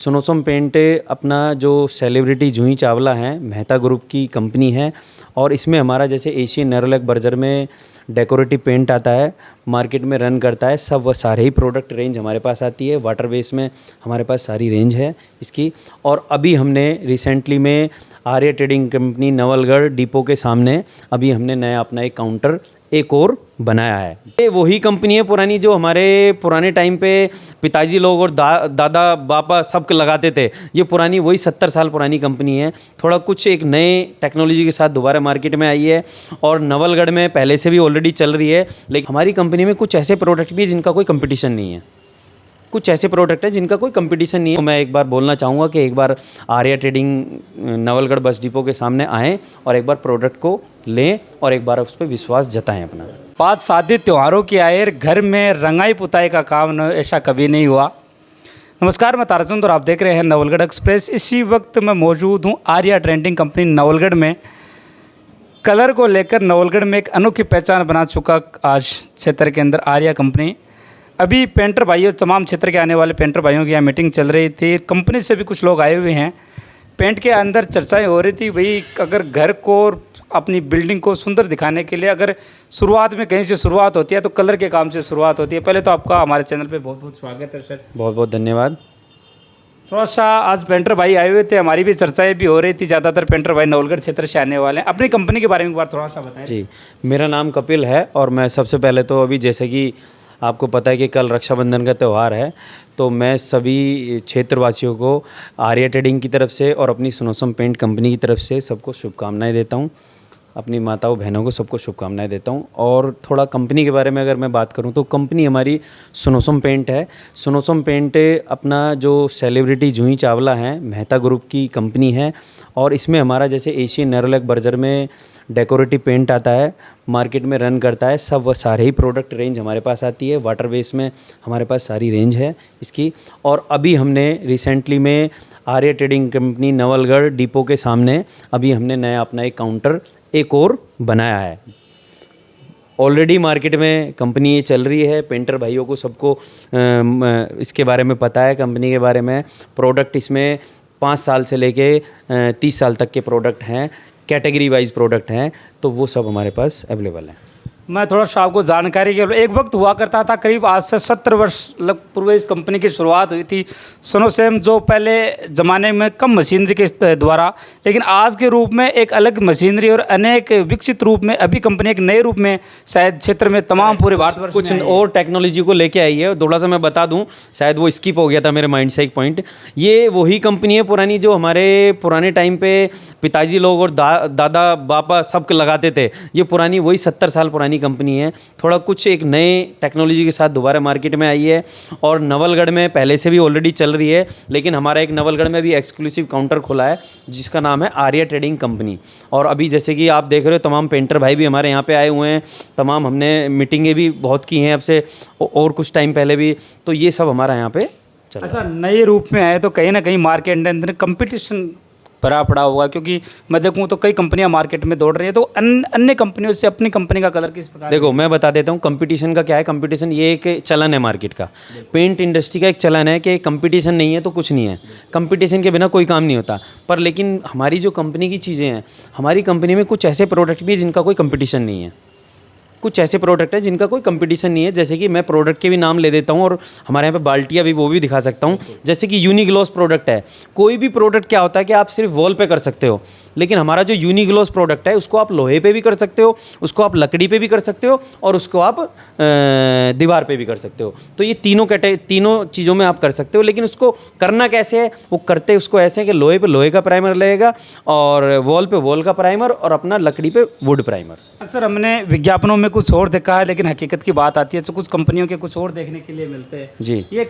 सुनोसम paint अपना जो celebrity Juhi Chawla हैं, मेहता ग्रुप की कंपनी है और इसमें हमारा जैसे एशियन नेरोलैक बर्जर में डेकोरेटिव पेंट आता है, मार्केट में रन करता है। सब वो सारे ही प्रोडक्ट रेंज हमारे पास आती है। वाटर बेस में हमारे पास सारी रेंज है इसकी। और अभी हमने रिसेंटली में Arya trading company Nawalgarh depot के सामने अभी हमने नया अपना एक काउंटर एक और बनाया है। ये वही कंपनी है पुरानी जो हमारे पुराने टाइम पे पिताजी लोग और दादा बापा सब लगाते थे। ये पुरानी वही 70 साल पुरानी कंपनी है। थोड़ा कुछ एक नए टेक्नोलॉजी के साथ दोबारा मार्केट में आई है और नवलगढ़ में पहले से भी ऑलरेडी चल रही है। लेकिन हमारी कंपनी में कुछ ऐसे प्रोडक्ट भी है जिनका कोई कंपटीशन नहीं है। कुछ ऐसे प्रोडक्ट हैं जिनका कोई कंपटीशन नहीं है। तो मैं एक बार बोलना चाहूँगा कि एक बार Arya trading Nawalgarh bus depot के सामने आएँ और एक बार प्रोडक्ट को लें और एक बार उस पर विश्वास जताएं अपना। बात शादी त्योहारों की आए, घर में रंगाई पुताई का काम ऐसा कभी नहीं हुआ। नमस्कार, मैं ताराचंद और आप देख रहे हैं नवलगढ़ एक्सप्रेस। इसी वक्त मैं मौजूद हूँ आर्या ट्रेडिंग कंपनी नवलगढ़ में। कलर को लेकर नवलगढ़ में एक अनोखी पहचान बना चुका आज क्षेत्र के अंदर आर्या कंपनी। अभी पेंटर भाइयों, तमाम क्षेत्र के आने वाले पेंटर भाइयों की यहाँ मीटिंग चल रही थी। कंपनी से भी कुछ लोग आए हुए हैं। पेंट के अंदर चर्चाएं हो रही थी, वही अगर घर को अपनी बिल्डिंग को सुंदर दिखाने के लिए अगर शुरुआत में कहीं से शुरुआत होती है तो कलर के काम से शुरुआत होती है। पहले तो आपका हमारे चैनल पे बहुत बहुत स्वागत है सर। बहुत बहुत धन्यवाद। थोड़ा सा आज पेंटर भाई आए हुए थे, हमारी भी चर्चाएं भी हो रही थी। ज़्यादातर पेंटर भाई नवलगढ़ क्षेत्र से आने वाले हैं। अपनी कंपनी के बारे में एक बार थोड़ा सा बताएं। जी, मेरा नाम कपिल है और मैं सबसे पहले तो अभी जैसे कि आपको पता है कि कल रक्षाबंधन का त्यौहार है, तो मैं सभी क्षेत्रवासियों को आर्या ट्रेडिंग की तरफ से और अपनी सुनोसम पेंट कंपनी की तरफ से सबको शुभकामनाएं देता हूं। अपनी माताओं बहनों को सबको शुभकामनाएं देता हूं। और थोड़ा कंपनी के बारे में अगर मैं बात करूं तो कंपनी हमारी सुनोसम पेंट है। सुनोसम पेंट अपना जो सेलिब्रिटी जूही चावला हैं, मेहता ग्रुप की कंपनी है और इसमें हमारा जैसे एशियन नेरोलैक बर्जर में डेकोरेटिव पेंट आता है, मार्केट में रन करता है। सब वो सारे ही प्रोडक्ट रेंज हमारे पास आती है। वाटर बेस में हमारे पास सारी रेंज है इसकी। और अभी हमने रिसेंटली में Arya trading company Nawalgarh depot के सामने अभी हमने नया अपना एक काउंटर एक और बनाया है। ऑलरेडी मार्केट में कंपनी ये चल रही है। पेंटर भाइयों को सबको इसके बारे में पता है, कंपनी के बारे में। प्रोडक्ट इसमें 5 साल से लेके 30 साल तक के प्रोडक्ट हैं, कैटेगरी वाइज प्रोडक्ट हैं, तो वो सब हमारे पास अवेलेबल हैं। मैं थोड़ा सा आपको जानकारी के एक वक्त हुआ करता था, करीब आज से 70 वर्ष पूर्व इस कंपनी की शुरुआत हुई थी। सुनोसम जो पहले ज़माने में कम मशीनरी के द्वारा, लेकिन आज के रूप में एक अलग मशीनरी और अनेक विकसित रूप में अभी कंपनी एक नए रूप में शायद क्षेत्र में तमाम पूरे भारतवर्ष कुछ और टेक्नोलॉजी को लेके आई है। थोड़ा सा मैं बता दूं, शायद वो स्किप हो गया था मेरे माइंड से एक पॉइंट। ये वही कंपनी है पुरानी जो हमारे पुराने टाइम पे पिताजी लोग और दादा बापा सब लगाते थे। ये पुरानी वही 70 साल पुरानी कंपनी है। थोड़ा कुछ एक नए टेक्नोलॉजी के साथ दोबारा मार्केट में आई है और नवलगढ़ में पहले से भी ऑलरेडी चल रही है। लेकिन हमारा एक नवलगढ़ में भी एक्सक्लूसिव काउंटर खोला है जिसका नाम है आर्या ट्रेडिंग कंपनी। और अभी जैसे कि आप देख रहे हो, तमाम पेंटर भाई भी हमारे यहाँ पे आए हुए हैं। तमाम हमने मीटिंगें भी बहुत की हैं अब से और कुछ टाइम पहले भी। तो ये सब हमारा यहाँ पे चल रहा है। ऐसा नए रूप में आए तो कहीं ना कहीं मार्केट के अंदर कंपटीशन भरा पड़ा होगा, क्योंकि मैं देखूं तो कई कंपनियां मार्केट में दौड़ रही हैं। तो अन्य कंपनियों से अपनी कंपनी का कलर किस प्रकार? देखो, मैं बता देता हूं कंपटीशन का क्या है। कंपटीशन ये एक चलन है मार्केट का, पेंट इंडस्ट्री का एक चलन है कि कंपटीशन नहीं है तो कुछ नहीं है। कंपटीशन के बिना कोई काम नहीं होता। पर लेकिन हमारी जो कंपनी की चीज़ें हैं, हमारी कंपनी में कुछ ऐसे प्रोडक्ट भी हैं जिनका कोई कंपटीशन नहीं है। कुछ ऐसे प्रोडक्ट हैं जिनका कोई कंपटीशन नहीं है। जैसे कि मैं प्रोडक्ट के भी नाम ले देता हूं और हमारे यहाँ पे बाल्टियाँ भी वो भी दिखा सकता हूं। जैसे कि यूनिग्लॉस प्रोडक्ट है। कोई भी प्रोडक्ट क्या होता है कि आप सिर्फ वॉल पे कर सकते हो, लेकिन हमारा जो यूनिग्लॉस प्रोडक्ट है उसको आप लोहे पे भी कर सकते हो, उसको आप लकड़ी पे भी कर सकते हो और उसको आप दीवार पे भी कर सकते हो। तो ये तीनों चीज़ों में आप कर सकते हो। लेकिन उसको करना कैसे है, वो करते उसको ऐसे है कि लोहे पे लोहे का प्राइमर लगेगा और वॉल पे वॉल का प्राइमर और अपना लकड़ी पे वुड प्राइमर। अक्सर हमने विज्ञापनों में कुछ और देखा है, लेकिन हकीकत की बात आती है तो कुछ कंपनियों के कुछ और देखने के लिए मिलते हैं जी। ये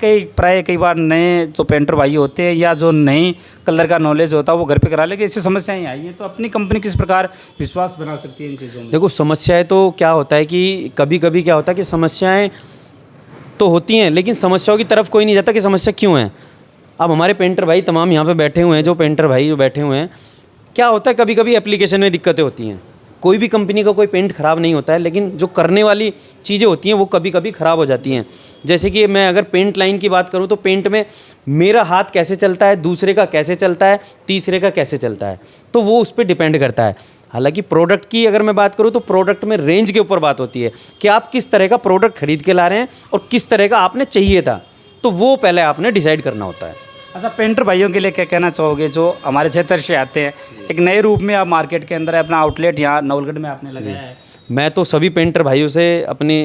कई बार नए जो पेंटर भाई होते हैं या जो नई कलर का नॉलेज होता है वो घर पे करा लेकिन ऐसी समस्याएं आई हैं। तो अपनी कंपनी किस प्रकार विश्वास बना सकती है इन चीज़ों में? देखो, समस्याएं तो क्या होता है कि कभी कभी क्या होता है कि समस्याएं तो होती हैं, लेकिन समस्याओं की तरफ कोई नहीं जाता कि समस्या क्यों है। अब हमारे पेंटर भाई तमाम यहाँ पे बैठे हुए हैं, जो पेंटर भाई जो बैठे हुए हैं, क्या होता है कभी कभी एप्लीकेशन में दिक्कतें होती हैं। कोई भी कंपनी का कोई पेंट ख़राब नहीं होता है, लेकिन जो करने वाली चीज़ें होती हैं वो कभी कभी ख़राब हो जाती हैं। जैसे कि मैं अगर पेंट लाइन की बात करूँ तो पेंट में मेरा हाथ कैसे चलता है, दूसरे का कैसे चलता है, तीसरे का कैसे चलता है, तो वो उस पर डिपेंड करता है। हालांकि प्रोडक्ट की अगर मैं बात करूँ तो प्रोडक्ट में रेंज के ऊपर बात होती है कि आप किस तरह का प्रोडक्ट खरीद के ला रहे हैं और किस तरह का आपने चाहिए था, तो वो पहले आपने डिसाइड करना होता है। अच्छा, पेंटर भाइयों के लिए क्या कहना चाहोगे जो हमारे क्षेत्र से आते हैं? एक नए रूप में आप मार्केट के अंदर अपना आउटलेट यहाँ नवलगढ़ में आपने लगाया है। मैं तो सभी पेंटर भाइयों से अपनी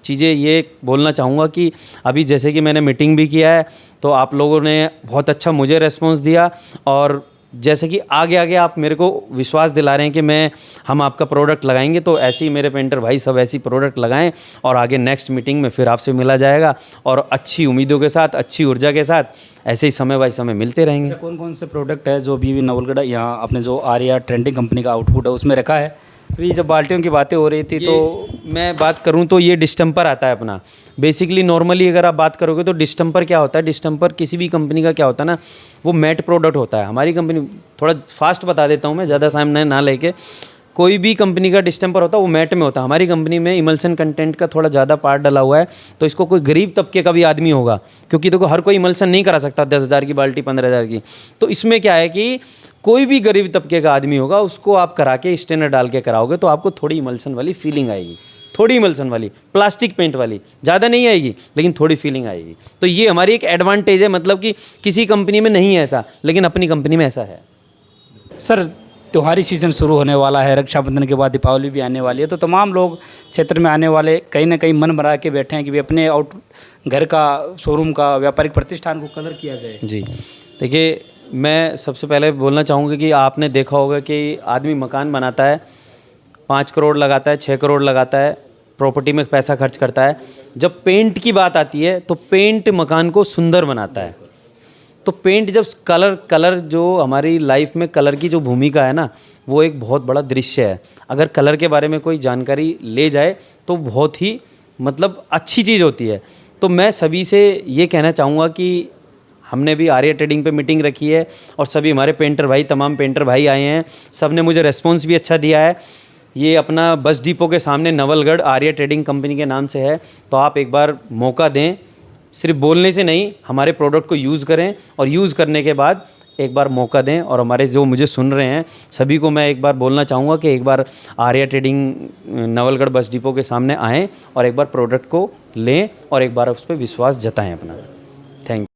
चीज़ें ये बोलना चाहूँगा कि अभी जैसे कि मैंने मीटिंग भी किया है, तो आप लोगों ने बहुत अच्छा मुझे रेस्पॉन्स दिया, और जैसे कि आगे आगे आप मेरे को विश्वास दिला रहे हैं कि हम आपका प्रोडक्ट लगाएंगे, तो ऐसे ही मेरे पेंटर भाई सब ऐसी प्रोडक्ट लगाएं, और आगे नेक्स्ट मीटिंग में फिर आपसे मिला जाएगा, और अच्छी उम्मीदों के साथ, अच्छी ऊर्जा के साथ ऐसे ही समय बाय समय मिलते रहेंगे। कौन कौन से प्रोडक्ट है जो अभी नवलगढ़ यहाँ अपने जो आर्या ट्रेंडिंग कंपनी का आउटपुट है उसमें रखा है? अभी जब बाल्टियों की बातें हो रही थी तो मैं बात करूं तो ये डिस्टेंपर आता है अपना। बेसिकली नॉर्मली अगर आप बात करोगे तो डिस्टेंपर क्या होता है, डिस्टेंपर किसी भी कंपनी का क्या होता है ना, वो मैट प्रोडक्ट होता है। हमारी कंपनी, थोड़ा फास्ट बता देता हूं मैं, ज़्यादा टाइम ना लेके, कोई भी कंपनी का डिस्टेंपर होता है वो मैट में होता है। हमारी कंपनी में इमल्सन कंटेंट का थोड़ा ज़्यादा पार्ट डला हुआ है, तो इसको कोई गरीब तबके का भी आदमी होगा, क्योंकि देखो हर कोई इमल्सन नहीं करा सकता 10,000 की बाल्टी 15,000 की, तो इसमें क्या है कि कोई भी गरीब तबके का आदमी होगा उसको आप करा के स्टेनर डाल के कराओगे तो आपको थोड़ी इमल्सन वाली फीलिंग आएगी, थोड़ी इमल्सन वाली, प्लास्टिक पेंट वाली, ज़्यादा नहीं आएगी लेकिन थोड़ी फीलिंग आएगी। तो ये हमारी एक एडवांटेज है, मतलब कि किसी कंपनी में नहीं है ऐसा, लेकिन अपनी कंपनी में ऐसा है। सर, त्योहारी सीज़न शुरू होने वाला है, रक्षाबंधन के बाद दीपावली भी आने वाली है, तो तमाम लोग क्षेत्र में आने वाले कहीं ना कहीं मन बना के बैठे हैं कि भी अपने घर का, शोरूम का, व्यापारिक प्रतिष्ठान को कलर किया जाए। जी देखिए, मैं सबसे पहले बोलना चाहूँगा कि आपने देखा होगा कि आदमी मकान बनाता है, 5 करोड़ लगाता है, 6 करोड़ लगाता है, प्रॉपर्टी में पैसा खर्च करता है। जब पेंट की बात आती है तो पेंट मकान को सुंदर बनाता है। तो पेंट जब कलर जो हमारी लाइफ में कलर की जो भूमिका है ना, वो एक बहुत बड़ा दृश्य है। अगर कलर के बारे में कोई जानकारी ले जाए तो बहुत ही मतलब अच्छी चीज़ होती है। तो मैं सभी से ये कहना चाहूँगा कि हमने भी आर्या ट्रेडिंग पे मीटिंग रखी है, और सभी हमारे पेंटर भाई, तमाम पेंटर भाई आए हैं, सब ने मुझे रेस्पॉन्स भी अच्छा दिया है। ये अपना बस डिपो के सामने नवलगढ़ आर्या ट्रेडिंग कंपनी के नाम से है, तो आप एक बार मौका दें, सिर्फ बोलने से नहीं, हमारे प्रोडक्ट को यूज़ करें, और यूज़ करने के बाद एक बार मौका दें। और हमारे जो मुझे सुन रहे हैं सभी को मैं एक बार बोलना चाहूँगा कि एक बार Arya trading Nawalgarh bus depot के सामने आएँ और एक बार प्रोडक्ट को लें और एक बार उस पर विश्वास जताएँ अपना। Thank you.